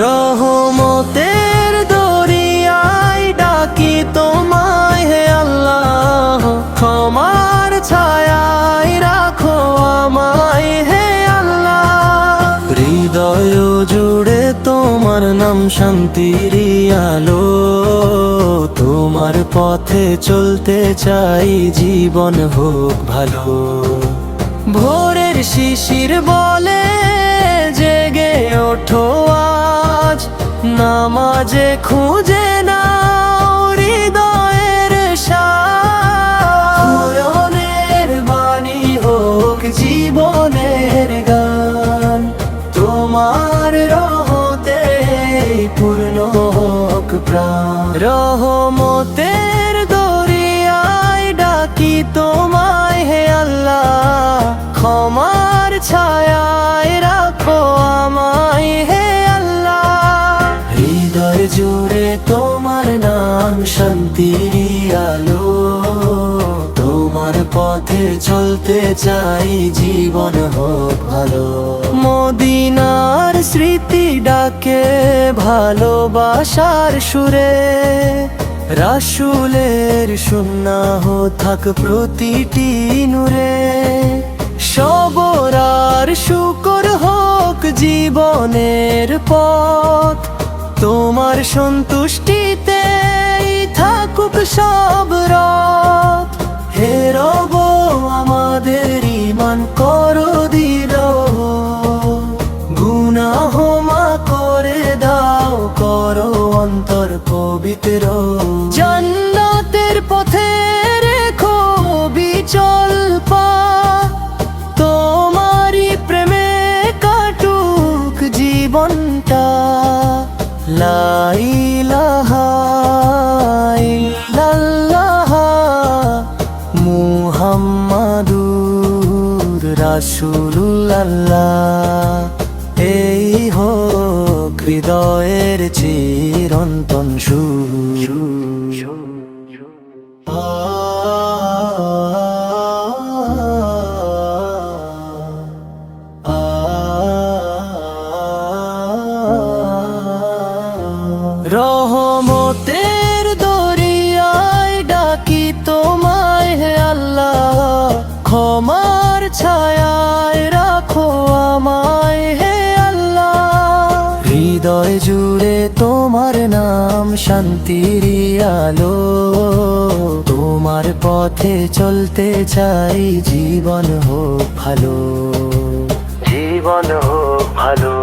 রহমতের দরিয়ায় ডাকি তোমায় হে আল্লাহ, ক্ষমার ছায়ায় রাখো আমায় হে আল্লাহ। হৃদয় জুড়ে তোমার নাম শান্তির আলো, তোমার পথে চলতে চাই জীবন হোক ভালো। ভোরের শিশির বলে জেগে ওঠো আজ, নামাজে খুঁজে নাও হৃদয়ের শানের বাণী হোক জীবনের গান। তোমার রহমতে পূর্ণ হোক প্রাণ। রহমতের দরিয়ায় ডাকি তোমায় হে আল্লাহ, ক্ষমার ছায়ায় রাখো আমায় হে আল্লাহ। হৃদয় জুড়ে তোমার নাম শান্তির আলো, তোমার পথে চলতে চাই জীবন হোক ভালো। মদিনার স্মৃতি ডাকে ভালোবাসার সুরে, রাসূলের সুন্নাহ থাক প্রতিটি নূরে। সবর আর শুকর হোক জীবনের পথ, তোমার সন্তুষ্টিতে থাকুক সব রত। হে রব আমাদের ঈমান করো দৃঢ়, গুনাহ মাফ করে দাও, করো অন্তর পবিত্র। জান্নাতের পথে রেখো বিচল পা, তোমারই প্রেমে কাটুক জীবনটা। লা ইলাহা ইল্লাল্লাহ মুহাম্মাদুর রাসূলুল্লাহ। এই হোক হৃদয়ের চিরন্তন সুর। রহমতের দরিয়ায় ডাকি তোমায় হে আল্লাহ, ক্ষমার ছায়ায় রাখো আমায় হে আল্লাহ। হৃদয় জুড়ে তোমার নাম শান্তির আলো, তোমার পথে চলতে চাই জীবন হোক ভালো, জীবন হোক ভালো।